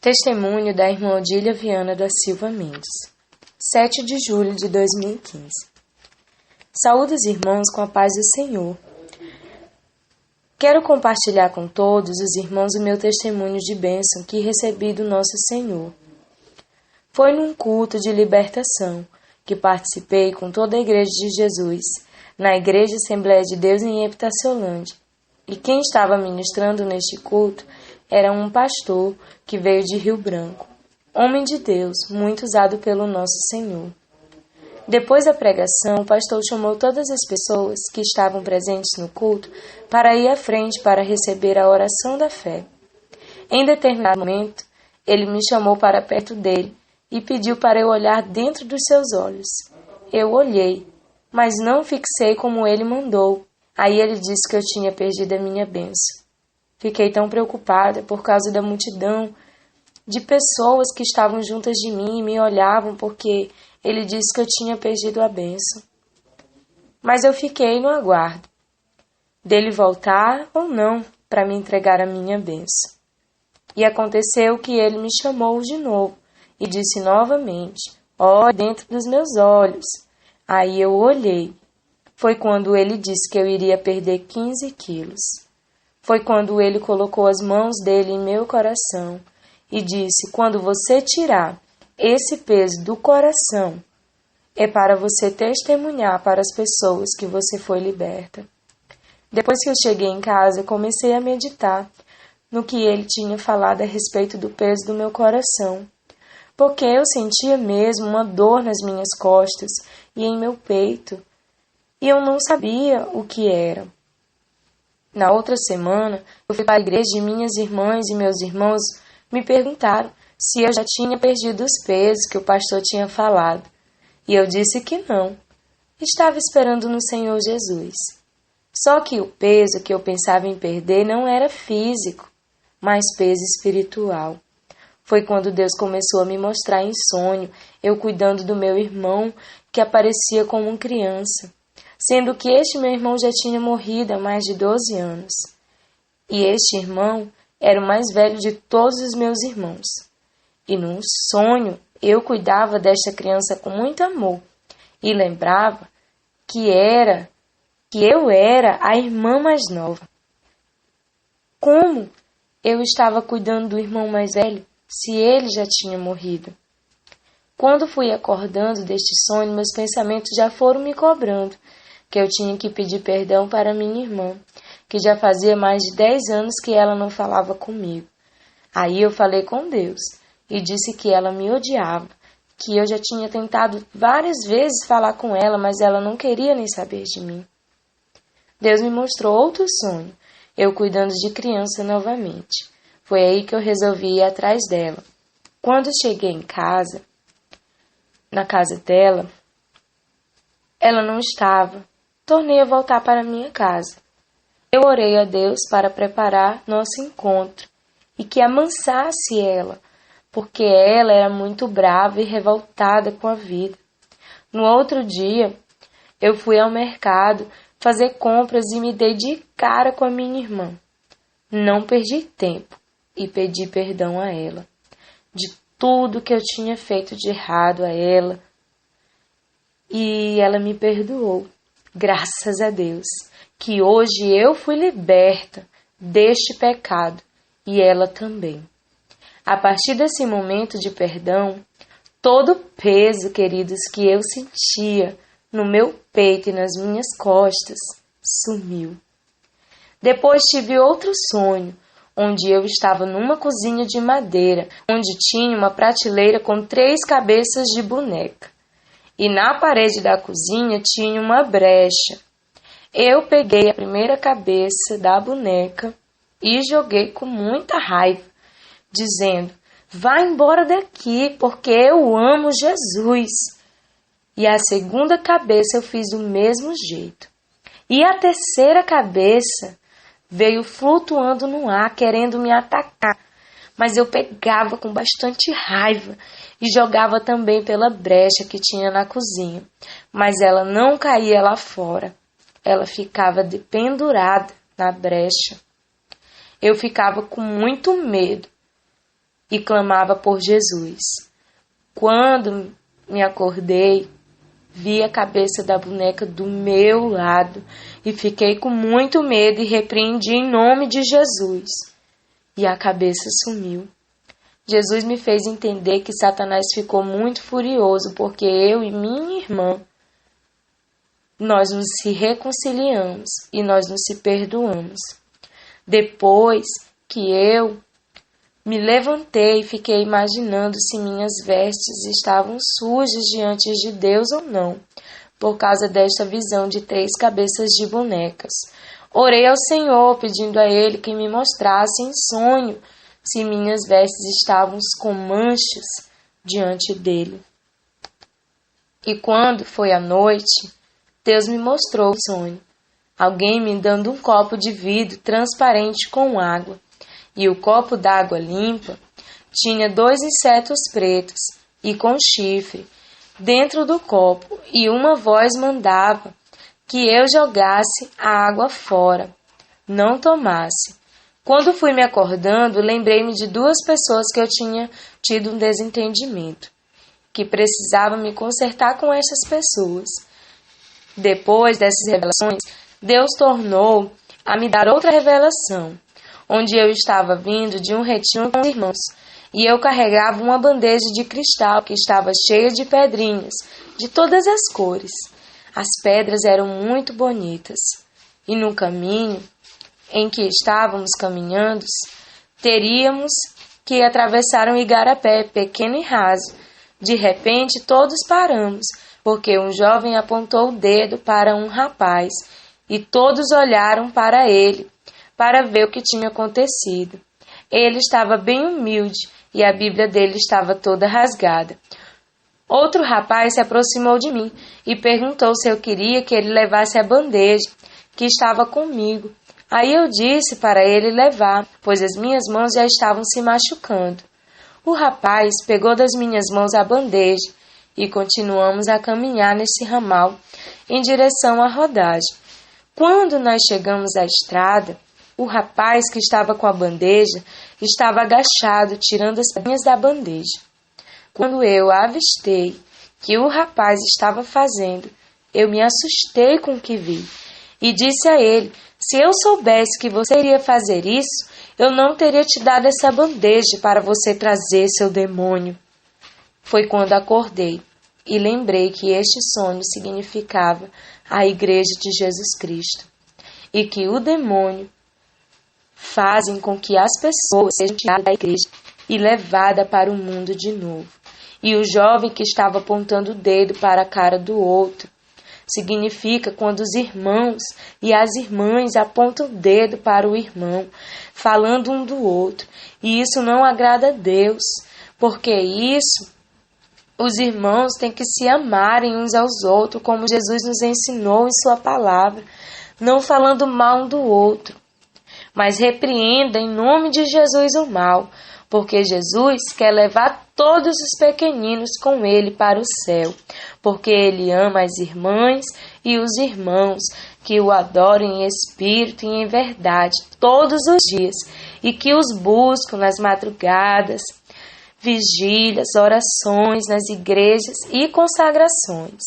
Testemunho da irmã Odília Viana da Silva Mendes. 7 de julho de 2015. Saúdo os irmãos com a paz do Senhor. Quero compartilhar com todos os irmãos o meu testemunho de bênção que recebi do nosso Senhor. Foi num culto de libertação que participei com toda a Igreja de Jesus, na Igreja Assembleia de Deus em Epitaciolândia. E quem estava ministrando neste culto era um pastor que veio de Rio Branco, homem de Deus, muito usado pelo nosso Senhor. Depois da pregação, o pastor chamou todas as pessoas que estavam presentes no culto para ir à frente para receber a oração da fé. Em determinado momento, ele me chamou para perto dele e pediu para eu olhar dentro dos seus olhos. Eu olhei, mas não fixei como ele mandou. Aí ele disse que eu tinha perdido a minha bênção. Fiquei tão preocupada por causa da multidão de pessoas que estavam juntas de mim e me olhavam porque ele disse que eu tinha perdido a bênção. Mas eu fiquei no aguardo dele voltar ou não para me entregar a minha bênção. E aconteceu que ele me chamou de novo e disse novamente: olhe dentro dos meus olhos. Aí eu olhei. Foi quando ele disse que eu iria perder 15 quilos. Foi quando ele colocou as mãos dele em meu coração e disse: quando você tirar esse peso do coração, é para você testemunhar para as pessoas que você foi liberta. Depois que eu cheguei em casa, comecei a meditar no que ele tinha falado a respeito do peso do meu coração, porque eu sentia mesmo uma dor nas minhas costas e em meu peito, e eu não sabia o que era. Na outra semana, eu fui para a igreja e minhas irmãs e meus irmãos me perguntaram se eu já tinha perdido os pesos que o pastor tinha falado. E eu disse que não. Estava esperando no Senhor Jesus. Só que o peso que eu pensava em perder não era físico, mas peso espiritual. Foi quando Deus começou a me mostrar em sonho, eu cuidando do meu irmão, que aparecia como uma criança, sendo que este meu irmão já tinha morrido há mais de 12 anos. E este irmão era o mais velho de todos os meus irmãos. E num sonho, eu cuidava desta criança com muito amor e lembrava que eu era a irmã mais nova. Como eu estava cuidando do irmão mais velho se ele já tinha morrido? Quando fui acordando deste sonho, meus pensamentos já foram me cobrando que eu tinha que pedir perdão para minha irmã, que já fazia mais de 10 anos que ela não falava comigo. Aí eu falei com Deus e disse que ela me odiava, que eu já tinha tentado várias vezes falar com ela, mas ela não queria nem saber de mim. Deus me mostrou outro sonho, eu cuidando de criança novamente. Foi aí que eu resolvi ir atrás dela. Quando cheguei em casa, na casa dela, ela não estava. Tornei a voltar para minha casa. Eu orei a Deus para preparar nosso encontro e que amansasse ela, porque ela era muito brava e revoltada com a vida. No outro dia, eu fui ao mercado fazer compras e me dei de cara com a minha irmã. Não perdi tempo e pedi perdão a ela de tudo que eu tinha feito de errado a ela, e ela me perdoou. Graças a Deus, que hoje eu fui liberta deste pecado e ela também. A partir desse momento de perdão, todo o peso, queridos, que eu sentia no meu peito e nas minhas costas sumiu. Depois tive outro sonho, onde eu estava numa cozinha de madeira, onde tinha uma prateleira com 3 cabeças de boneca. E na parede da cozinha tinha uma brecha. Eu peguei a primeira cabeça da boneca e joguei com muita raiva, dizendo: vá embora daqui, porque eu amo Jesus. E a segunda cabeça eu fiz do mesmo jeito. E a terceira cabeça veio flutuando no ar, querendo me atacar. Mas eu pegava com bastante raiva e jogava também pela brecha que tinha na cozinha. Mas ela não caía lá fora. Ela ficava pendurada na brecha. Eu ficava com muito medo, e clamava por Jesus. Quando me acordei, vi a cabeça da boneca do meu lado e fiquei com muito medo e repreendi em nome de Jesus. E a cabeça sumiu. Jesus me fez entender que Satanás ficou muito furioso porque eu e minha irmã, nós nos se reconciliamos e nós nos se perdoamos. Depois que eu me levantei e fiquei imaginando se minhas vestes estavam sujas diante de Deus ou não, por causa desta visão de 3 cabeças de bonecas. Orei ao Senhor, pedindo a Ele que me mostrasse em sonho se minhas vestes estavam com manchas diante dele. E quando foi à noite, Deus me mostrou o sonho. Alguém me dando um copo de vidro transparente com água. E o copo d'água limpa tinha 2 insetos pretos e com chifre dentro do copo, e uma voz mandava que eu jogasse a água fora, não tomasse. Quando fui me acordando, lembrei-me de 2 pessoas que eu tinha tido um desentendimento, que precisava me consertar com essas pessoas. Depois dessas revelações, Deus tornou a me dar outra revelação, onde eu estava vindo de um retiro com os irmãos, e eu carregava uma bandeja de cristal que estava cheia de pedrinhas, de todas as cores. As pedras eram muito bonitas, e no caminho em que estávamos caminhando, teríamos que atravessar um igarapé pequeno e raso. De repente, todos paramos, porque um jovem apontou o dedo para um rapaz, e todos olharam para ele, para ver o que tinha acontecido. Ele estava bem humilde e a Bíblia dele estava toda rasgada. Outro rapaz se aproximou de mim e perguntou se eu queria que ele levasse a bandeja que estava comigo. Aí eu disse para ele levar, pois as minhas mãos já estavam se machucando. O rapaz pegou das minhas mãos a bandeja e continuamos a caminhar nesse ramal em direção à rodagem. Quando nós chegamos à estrada, o rapaz que estava com a bandeja estava agachado, tirando as pedrinhas da bandeja. Quando eu avistei que o rapaz estava fazendo, eu me assustei com o que vi e disse a ele: se eu soubesse que você iria fazer isso, eu não teria te dado essa bandeja para você trazer, seu demônio. Foi quando acordei e lembrei que este sonho significava a Igreja de Jesus Cristo e que o demônio fazem com que as pessoas sejam tiradas da igreja e levadas para o mundo de novo. E o jovem que estava apontando o dedo para a cara do outro significa quando os irmãos e as irmãs apontam o dedo para o irmão, falando um do outro. E isso não agrada a Deus, porque os irmãos têm que se amarem uns aos outros, como Jesus nos ensinou em sua palavra, não falando mal um do outro, mas repreenda em nome de Jesus o mal, porque Jesus quer levar todos os pequeninos com ele para o céu, porque ele ama as irmãs e os irmãos que o adorem em espírito e em verdade todos os dias, e que os buscam nas madrugadas, vigílias, orações, nas igrejas e consagrações.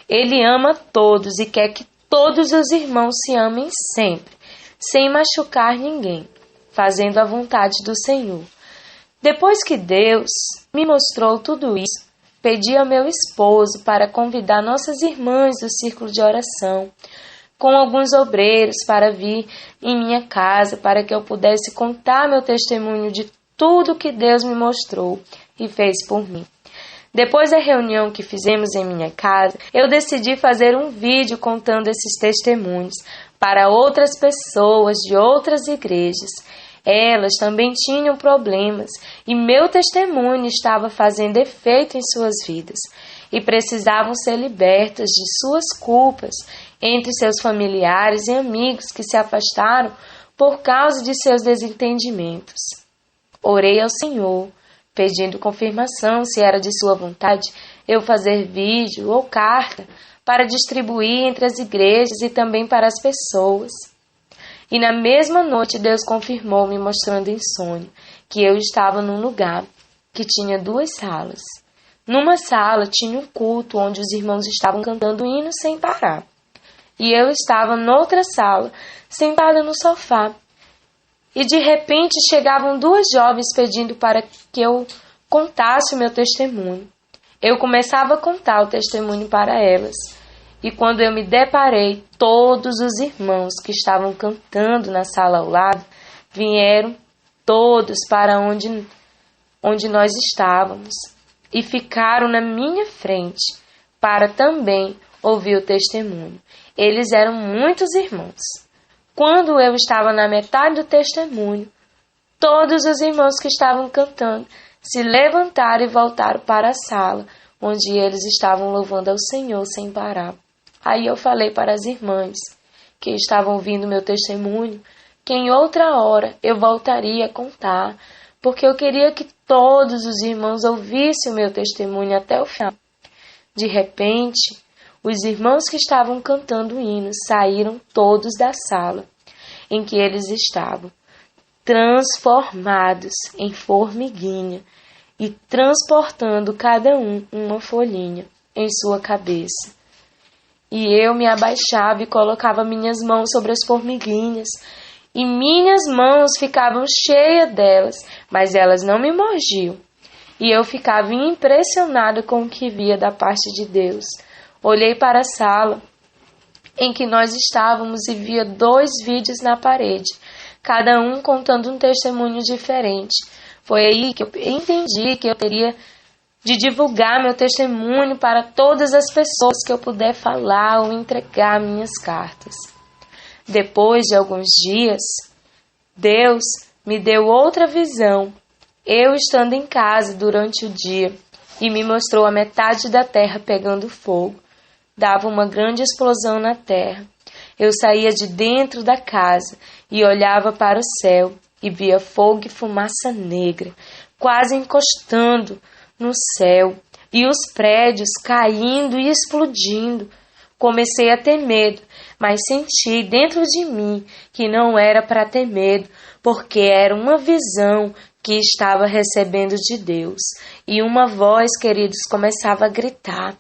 Ele ama todos e quer que todos os irmãos se amem sempre, sem machucar ninguém, fazendo a vontade do Senhor. Depois que Deus me mostrou tudo isso, pedi ao meu esposo para convidar nossas irmãs do círculo de oração, com alguns obreiros, para vir em minha casa, para que eu pudesse contar meu testemunho de tudo que Deus me mostrou e fez por mim. Depois da reunião que fizemos em minha casa, eu decidi fazer um vídeo contando esses testemunhos para outras pessoas de outras igrejas. Elas também tinham problemas e meu testemunho estava fazendo efeito em suas vidas e precisavam ser libertas de suas culpas entre seus familiares e amigos que se afastaram por causa de seus desentendimentos. Orei ao Senhor, pedindo confirmação se era de sua vontade eu fazer vídeo ou carta para distribuir entre as igrejas e também para as pessoas. E na mesma noite Deus confirmou, me mostrando em sonho, que eu estava num lugar que tinha 2 salas. Numa sala tinha um culto onde os irmãos estavam cantando hinos sem parar. E eu estava noutra sala, sentada no sofá. E de repente chegavam 2 jovens pedindo para que eu contasse o meu testemunho. Eu começava a contar o testemunho para elas. E quando eu me deparei, todos os irmãos que estavam cantando na sala ao lado vieram todos para onde nós estávamos e ficaram na minha frente para também ouvir o testemunho. Eles eram muitos irmãos. Quando eu estava na metade do testemunho, todos os irmãos que estavam cantando se levantaram e voltaram para a sala, onde eles estavam louvando ao Senhor sem parar. Aí eu falei para as irmãs que estavam ouvindo meu testemunho, que em outra hora eu voltaria a contar, porque eu queria que todos os irmãos ouvissem o meu testemunho até o final. De repente, os irmãos que estavam cantando hinos saíram todos da sala em que eles estavam, transformados em formiguinha e transportando cada um uma folhinha em sua cabeça. E eu me abaixava e colocava minhas mãos sobre as formiguinhas, e minhas mãos ficavam cheias delas, mas elas não me mordiam. E eu ficava impressionada com o que via da parte de Deus. Olhei para a sala em que nós estávamos e via 2 vídeos na parede, cada um contando um testemunho diferente. Foi aí que eu entendi que eu teria de divulgar meu testemunho para todas as pessoas que eu puder falar ou entregar minhas cartas. Depois de alguns dias, Deus me deu outra visão, eu estando em casa durante o dia, e me mostrou a metade da terra pegando fogo. Dava uma grande explosão na terra. Eu saía de dentro da casa e olhava para o céu e via fogo e fumaça negra, quase encostando no céu, e os prédios caindo e explodindo. Comecei a ter medo, mas senti dentro de mim que não era para ter medo, porque era uma visão que estava recebendo de Deus. E uma voz, queridos, começava a gritar: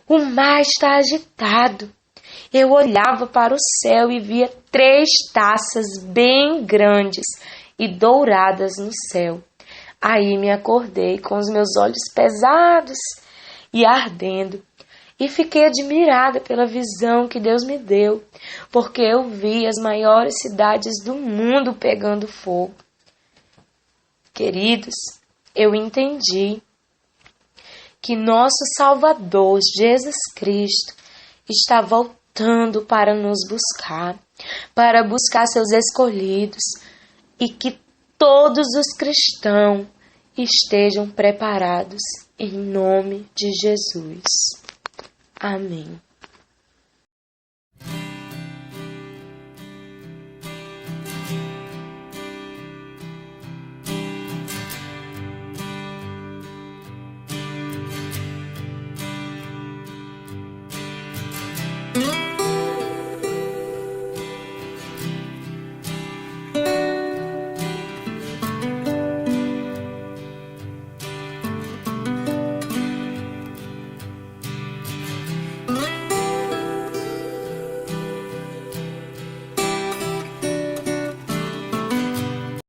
o mar está agitado. Eu olhava para o céu e via 3 taças bem grandes e douradas no céu. Aí me acordei com os meus olhos pesados e ardendo, e fiquei admirada pela visão que Deus me deu, porque eu vi as maiores cidades do mundo pegando fogo. Queridos, eu entendi que nosso Salvador, Jesus Cristo, está voltando para nos buscar, para buscar seus escolhidos, e que todos os cristãos estejam preparados em nome de Jesus. Amém.